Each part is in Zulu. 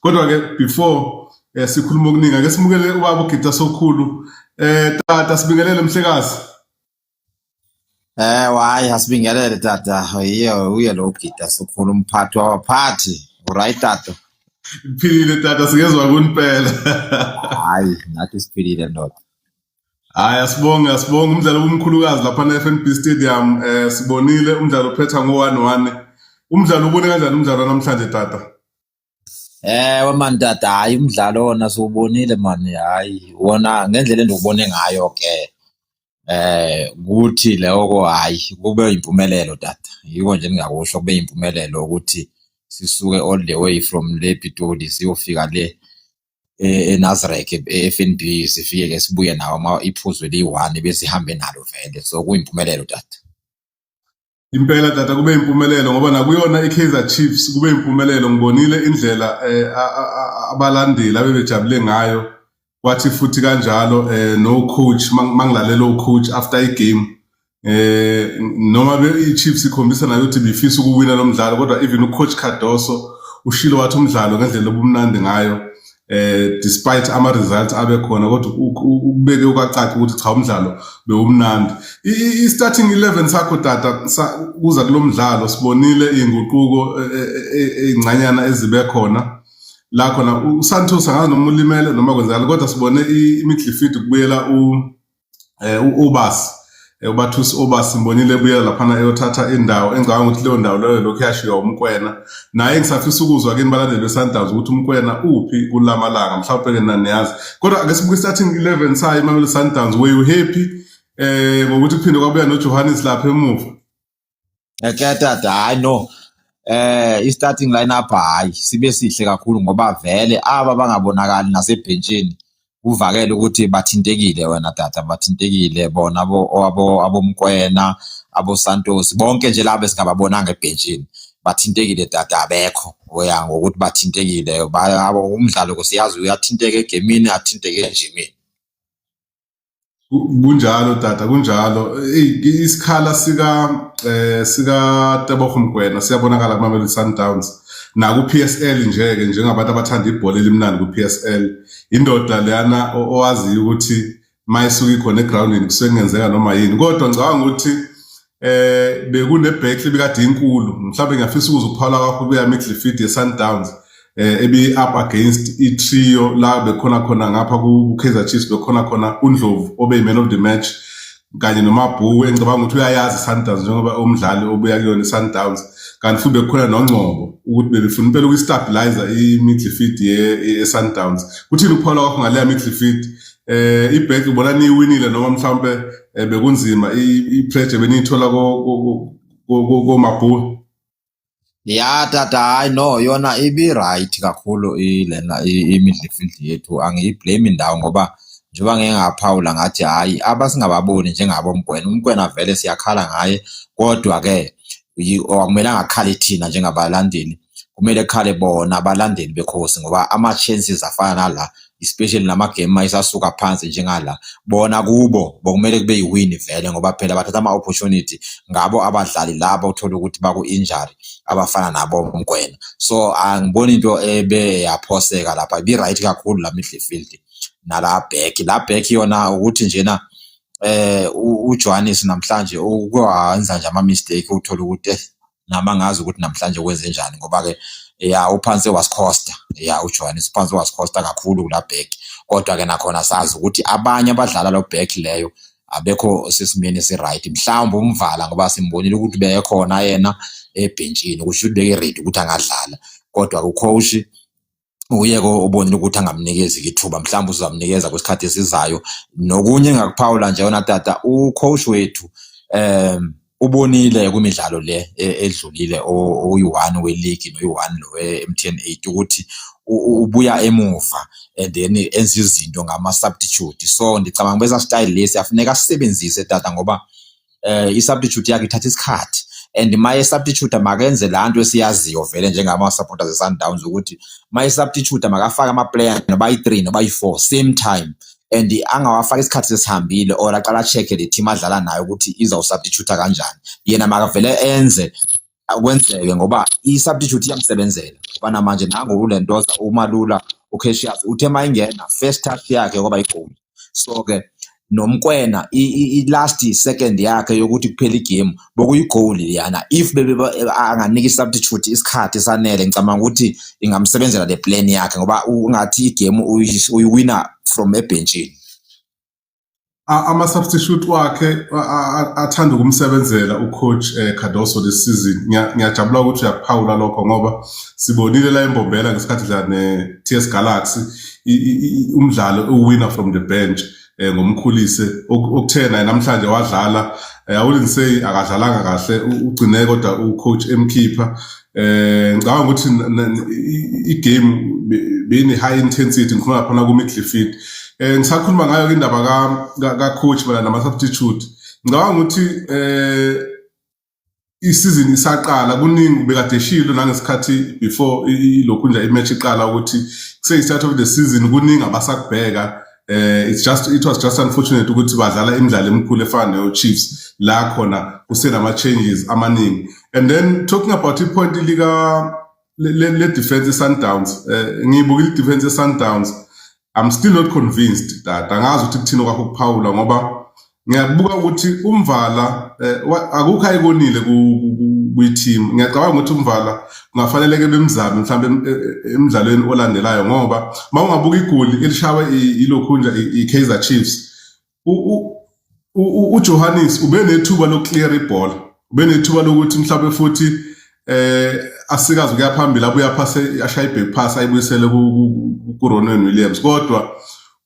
Kodwa ke before sikhuluma okuningi ake simukele ubaba uGida Sokhulu. Tata sibingelele mhlekazi. Hayi asibingelele tata, uye lo Gida Sokhulu umphathi wabaphathi. Right tata? Philile tata sikezwa kuniphela. Hayi nathi siphilile ndoda. Hayi asibonge umdlalo omkhulukazi lapha na-FNB Stadium. Sibonile umdlalo uphetha ngo-1-1. Umdlalo ubone kanjani umdlalo namhlanje tata? Man tata, hayi umdlalo wona siwubonile man, hayi wona ngendlela endiwubone ngayo ke ukuthi loko hayi kube impumelelo tata. Yiko nje ningakusho kube impumelelo ukuthi sisuke all the way from le Pitoli siyofika le eNazareth eFNB sifike ke sibuye nawo iphuzu li1 besihambe nalo vele, so kuyimpumelelo tata. Impela tata kube impumelelo ngoba nakuyona iKaizer Chiefs kube impumelelo. Ngibonile indlela abalandeli abebejabule ngayo, kwathi futhi kanjalo no coach mangilalela ucoach after igame noma iChiefs ikhombisa nayo ukuthi bifisa ukuwina lo mdlalo, kodwa even ucoach Cardoso ushilo wathi umdlalo ngendlela obumnandi ngayo despite ama-results abe khona, kodwa ukubeke ukacaca ukuthi cha umdlalo bewumnandi. I-starting 11 sakho tata kuza kulo mdlalo sibonile iy'nguquko ey'ncanyana ezibe khona la khona uSantos angazi noma ulimele noma kwenzakala, kodwa sibone imidlifidi kubuyela u-Obasi. uBathusi Obasi simbonile ebuyela laphana eyothatha indawo engicabanga ukuthi leyo ndawo leyo lokhu yashiwa umkwena. Naye ngisafisa ukuzwa kini balandeli beSundowns ukuthi umkwena uphi kulamalanga mhlawumbe-ke naniyazi, kodwa ake sibuke i-starting 11 sayo iMamelodi Sundowns. Were you happy ngokuthi kuphinde kwabuya noJohannes lapha emuva? Ke tata, hayi no, i-starting lineup hayi sibe sihle kakhulu ngoba vele aba bangabonakali nasebhentshini kuvakele ukuthi bathintekile wena tata, bathintekile bona abomkwena, aboSantos, bonke nje labo esingababonanga ebhentshini bathintekile tata, abekho oya ngokuthi bathintekile. Umdlalo kusiyazi uyathinteka egemini athinteke ejimini. Kunjalo tata, kunjalo. Isikhala sika Tebogo Mokoena siyabonakala kuMamelodi Sundowns naku-PSL nje-ke njengabantu abathanda ibhola elimnandi ku-PSL. Indoda leyana owaziyo ukuthi mayisuka ikhona egrawundini kusuke kungenzeka noma yini, kodwa ngicabanga ukuthi bekune-backline ebikade inkulu. Mhlawumbe ngiyafisa ukuze ukuphawula kwakho kuya midfield ye-Sundowns ebi-up against i-trio la bekhona khona ngapha ku-Kaizer Chiefs, bekhona khona uNdlovu obe-man of the match kanye noMabhuku engicabanga ukuthi uyayazi i-Sundowns njengoba umdlali obuya kuyona i-Sundowns, kanti futhi bekhona noNgcobo ukuthi bebefuna impela ukustabilizer i-midfield ye-Sundowns. Kuthini ukuphawula kwakho ngaleya midfield? I-back ubona niyiwinile noma mhlawumbe bekunzima i-pressure beniyithola koMabhuku? Ya tata, hayi no, yona ibi-right kakhulu lena i-midfield yethu, angiyiblame indawo ngoba njengoba ngeke ngaphawula ngathi hayi abasingababoni njengabo Umkwena vele siyakhala ngaye, kodwa-ke akumelanga akhale thina njengabalandeli, kumele kukhale bona abalandeli bekhosi ngoba ama-chances afana nala, especially namagame mayisasuka phansi njengala, bona kubo bokumele kube yiwini vele ngoba phela bathatha ama-opportunity. Ngabo abadlali labo uthola ukuthi baku-injury abafana nabo Umkwena, so angiboni into yaphoseka lapha, ibi-right kakhulu la midfield nala back yona ukuthi njena uJohannes namhlanje ukwenza nje ama-mistake uthola ukuthi nama ngazi ukuthi namhlanje kwenze njani ngoba-ke uphansi wasikhosta, uJohannes uphansi wasikhosta kakhulu kula back, kodwa-ke nakhona sazi ukuthi abanye abadlala lo back leyo abekho sesimeni esi-right. Mhlawumbe umvala ngoba simbonile ukuthi bekhona yena ebhentshini kusho ukuthi beke-ready ukuthi angadlala, kodwa ucoach uyeke ubonile ukuthi angamnikezi ithuba, mhlawumbe uzamnikeza kwesikhathi esizayo. Nokunye engakuphawula nje yona tata, ucoach wethu ubonile kwimidlalo le edlulile oyi-1 we-league noyi-1 lo we-MTN 8 ukuthi ubuya emuva and then enza izinto ngama-substitute. So ngicabanga besa style lesi afuneka asisebenzise tata ngoba i-substitute yakhe ithatha isikhathi, and maye substitute makenze lanto esiyaziyo vele njengama-supporters e-Sundowns ukuthi maye substitute makafake ama-player noba yi-3 noba yi-4 same time, and angawafaka isikhathi sesihambile or aqala check le team adlala nayo ukuthi izawusubstitute kanjani. Yena makavele enze kwenzeke ngoba i-substitute iyamsebenzela ngoba namanje nangu uLentoza uMalula uCassius uthe mayingena first touch yakhe kwaba igoli. So ke nomkwena i-last second yakhe yokuthi kuphela igame bokuyigoli liyana if anganika i-substitute isikhathi esanele ngicabanga ukuthi ingamsebenzela le plan yakhe ngoba ungathi igame uyiwina from ebenchini. Ama-substitute wakhe athanda ukumsebenzela ucoach Cardoso this season. Ngiyajabula ukuthi uyakuphawula lokho ngoba sibonile la eMbombela ngesikhathi dlala ne-TS Galaxy umdlalo uwinner from the bench ngomkhulise okuthena namhlanje wadlala I wouldn't say akadlalanga kahle ugcine kodwa ucoach emkhipha ngicabanga ukuthi igame bene high intensity ngikhuluma phana ku midfield. Ngisakhuluma ngayo indaba ka coach bala nama substitute ngicabanga ukuthi isizini isaqala kuningi bekade shilo nangesikhathi before lokhu nje imatch iqala ukuthi kuse start of the season kuningi abasakubheka. It was just unfortunate ukuthi badlala imidlalo emikhulu efana no Chiefs la khona kusenama changes amaningi. And then talking about ipoint le defense Sundowns ngiyibuka i defense Sundowns I'm still not convinced that angazi ukuthi kuthina kwakho kuphawula ngoba ngiyabuka ukuthi umvala akukho ayikonile ku-team. Ngiyacabanga ukuthi umvala kungafaneleke bemzame mhlawumbe emidlalweni olandelayo ngoba mawungabuka igoli elishawe ilokhu nje i-Kaizer Chiefs uJohannes ube nethuba lokuclear ibhola, ube nethuba lokuthi mhlawumbe futhi asikazi ukuya phambili abuya pass ashaya back pass ayibuyisele ku Ronwen Williams kodwa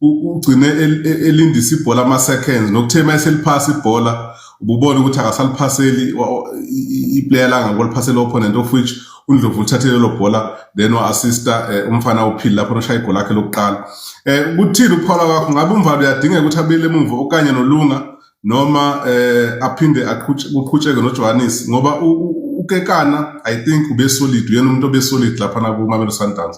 ugcine elindisa ibhola ama seconds nokuthema eseliphasa ibhola ububona ukuthi akasaliphaseli iplayer langa ngoliphasela opponent of which uNdlovu uthathele lo bhola then wa-assista umfana uphili lapho oshaya igoli lakhe lokuqala. Kuthini ukuphawula kwakho ngabe umvalo uyadingeka ukuthi abele emuva okanye noLunga noma aphinde aqhutsheke noJohannes ngoba uKekana I think ube solid uyena umuntu obe solid lapha na kuMamelodi Sundowns.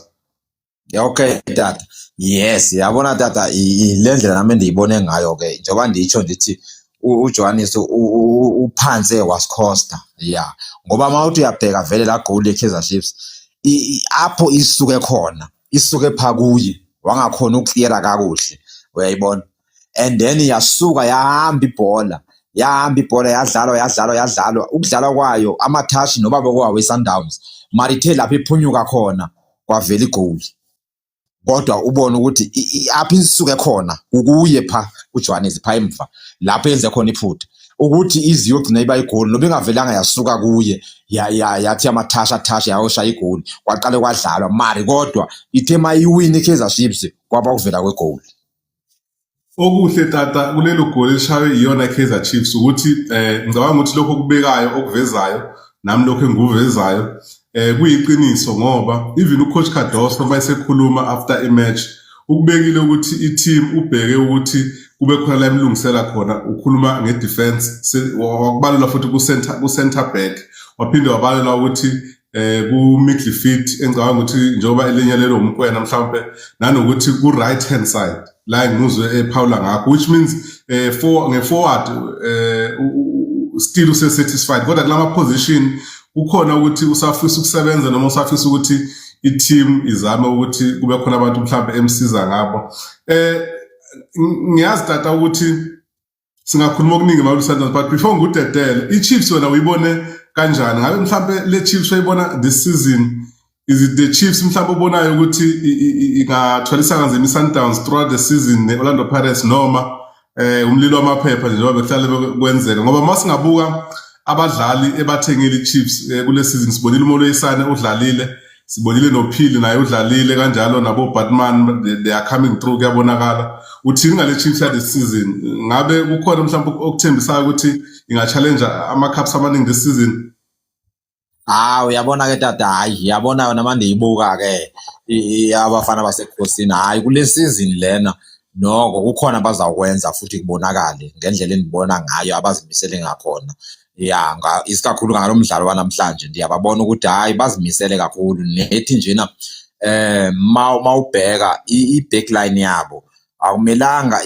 Yeah, okay tata. Yes, yabona tata ilendlela nami ndiyibone ngayo ke njengoba nditsho ndithi uJohannes uphanse wascosta. Yeah. Ngoba mawuthi uyabheka vele la goal leKaizer Chiefs apho isuke khona isuke pha kuye wangakhona ukucleara kakuhle uyayibona and then yasuka yahamba ibhola yadlalwa ukudlala kwayo amatouch noba bekwawe Sundowns marithe lapha iphunyuka khona kwavela igoli kodwa ubona ukuthi apha isuke khona ukuye pha uJohannes pha emva lapho yenze khona iphutha ukuthi iziyogcina iba igoli noba ingavelanga yasuka kuye yathi amathasha yawosha igoli kwaqale kwadlalwa mari kodwa ithe mayiwini iKaizer Chiefs kwaba kuvela kwegoli. Okuhle tata kulelo goli elishawe iyona iKaizer Chiefs ukuthi ngicabanga ukuthi lokho kubekayo okuvezayo nami lokho engikuvezayo kuyiqiniso ngoba even ucoach Cardoso mayesekhuluma after imatch ukubekile ukuthi i-team ubheke ukuthi kube khona la emlungisela khona ukhuluma ngedefense wakubalula futhi ku center back waphinde wabalula ukuthi ku midfield engicabanga ukuthi njengoba elinye lelo umkwena mhlawumbe nanokuthi ku right hand side la ngizwe ePaula ngakho which means nge-forward still use-satisfied kodwa kulama position ukhona ukuthi usafisa ukusebenza noma usafisa ukuthi i-team izame ukuthi kube khona abantu mhlawumbe emsiza ngabo. Ngiyazi tata ukuthi singakhuluma okuningi ngaBalu Sundowns but before ngudedele i-Chiefs wena uyibone kanjani ngabe mhlawumbe le Chiefs uyibona this season is it the Chiefs mhlawumbe ubonayo ukuthi ingathwalisa kanzima iSundowns throughout the season neOrlando Pirates noma umlilo wamaphepha njengoba bekuhlale kwenzeka ngoba masingabuka abadlali ebathengile iChiefs kule season sibonile uMoloyisane udlalile sibonile noPhili naye udlalile kanjalo nabo Batman they are coming through kuyabonakala uthini ngale Chiefs this season ngabe kukhona mhlawumbe okuthembisayo ukuthi inga-challenge ama-cups amaningi this season. Uyabona ke tata hayi yabona yona manje iyibuka ke abafana basekhosini hayi kule season lena noko kukhona abazakwenza futhi kubonakale ngendlela endibona ngayo abazimisele ngakhona. Yeah, isikakhulu ngalomdlalo wanamhlanje ndiyababona ukuthi hayi bazimisele kakhulu nethi njena mawubheka i-backline yabo akumelanga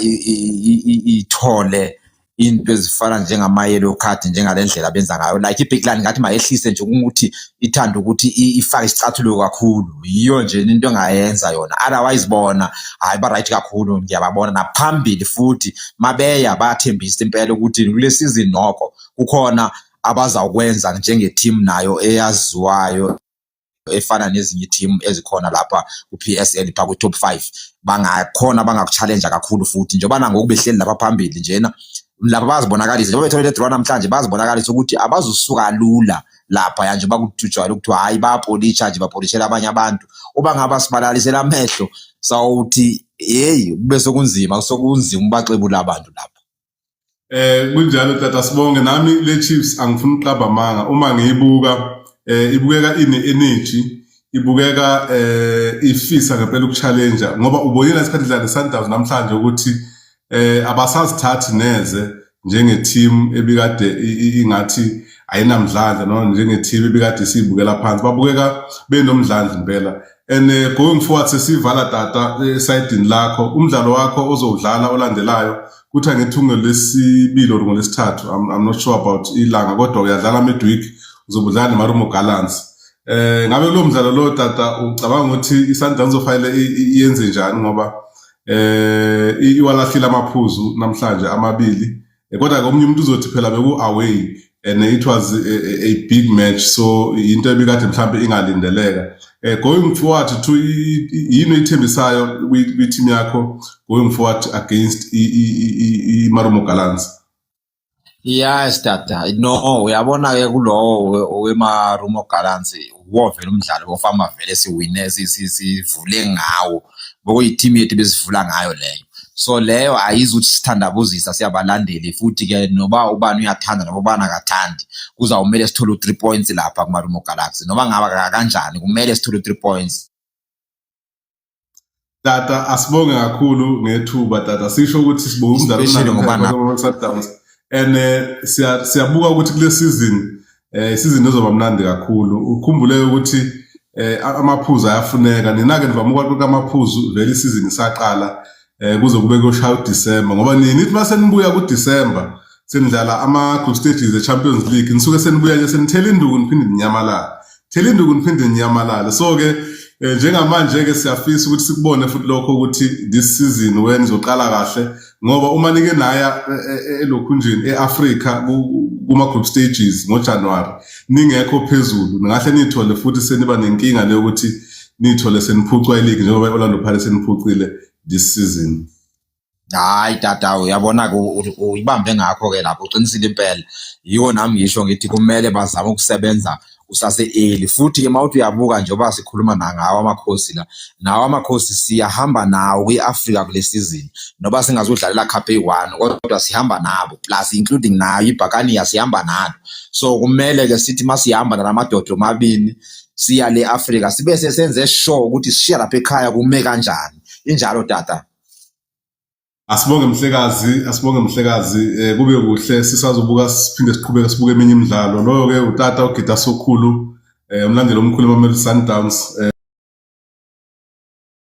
ithole into ezifana njengama-yellow card njengale ndlela benza ngayo, like iBigland ngathi mayehlise nje ukuthi ithanda ukuthi ifake isicathulo kakhulu, yiyo nje into engayenza yona. Otherwise bona hayi ba-right kakhulu, ngiyababona naphambili futhi mabeya bayathembisa impela ukuthi kule season nokho kukhona abazawukwenza njenge-team nayo eyaziwayo efana nezinye i-team ezikhona lapha ku-PSL pha ku-top 5 bangakhona bangakuchallenge kakhulu futhi njengoba nangoku behleli lapha phambili njena lapha bazibonakalisa njengoba betholele draw namhlanje bazibonakalisa ukuthi abazusuka lula lapha yanje bakuthutshayo ukuthi hayi bayapolisha nje bapolishela abanye abantu uba ngaba sibalalisela amehlo sawuthi hey kube sokunzima ubaxebula abantu lapha. Kunjalo tata Sibonge, nami le Chiefs angifuni uqaba manga uma ngiyibuka ibukeka ine-energy, ibukeka ifisa ngempela ukuchallenge ngoba ubonile isikhathi dlala Sundowns namhlanje ukuthi abasazithathi neze njenge-team ebikade ingathi ayinamdlandla noma njenge-team ebikade siyibukela phansi, babukeka benomdlandla impela. And going forward sesivala tata esayidini lakho umdlalo wakho ozowudlala olandelayo kuthi ngethungo lesibili or ngolesithathu, I'm not sure about ilanga kodwa uyadlala midweek uzobudlala neMarumo Gallants. Ngabe lo mdlalo lo tata ucabanga ukuthi iSundowns ofile iyenze njani ngoba iwalahlile amaphuzu namhlanje amabili kodwa komunye umuntu uzothi phela beku away and it was a big match, so into ebikade mhlambe ingalindeleka. Going forward to yini ithembisayo kwi-team yakho going forward against iMarumo Gallants? Yes tata, no uyabona ke kulowo weMarumo Gallants wovela umdlalo ofama vele siwine sivule ngawo bokuyi-team yethu besivula ngayo leyo, so leyo ayizuthi sithandabuzisa siyabalandeli futhi ke noba ubani uyathanda noba ubani akathandi kuzawumele sithole 3 points lapha kuMarumo Gallants noba ngaba kanjani kumele sithole 3 points. Tata asibonge kakhulu ngethuba tata, sisho ukuthi sibuka umdlalo Sundowns and siyabuka ukuthi kule season ezoba mnandi kakhulu. Ukhumbule ukuthi amaphuzu ayafuneka, nina-ke nivama ukwaluka amaphuzu vele isizini isaqala kuze kube kuyoshaya uDisemba ngoba nithi mase nibuya kuDisemba senidlala ama-group stages e-Champions League nisuke senibuya nje senithela induku niphinde ninyamalale. So-ke njengamanje-ke siyafisa ukuthi sikubone futhi lokho ukuthi this season when izoqala kahle ngoba uma nike naya elokhunjini e-Africa kuma-group stages ngoJanuwari ningekho phezulu ningahle nithole futhi seniba nenkinga leyo ukuthi nithole seniphucwa ileague njengoba iOrlando Pirates seniphucile this season. Hayi tata uyabona uyibambe ngakho-ke lapho uqinisile impela, yiwo nami ngisho ngithi kumele bazame ukusebenza usase-early futhi-ke mawuthi uyabuka njengoba sikhuluma nangawo amakhosi la, nawo amakhosi siyahamba nawo kwi-Africa kule season noba singazodlalela cup eyi-1 kodwa sihamba nabo plus including nayo iBhakania sihamba nalo, so kumele-ke sithi masihamba nalamadoda omabili siya le-Africa sibe sesenze sure ukuthi sishiya lapha ekhaya kume kanjani, injalo tata. Asibonge mhlekazi, kube kuhle sisazobuka siphinde siqhubeke sibuke eminye imidlalo. Loyo-ke utata uGida Sokhulu, umlandeli omkhulu weMamelodi Sundowns.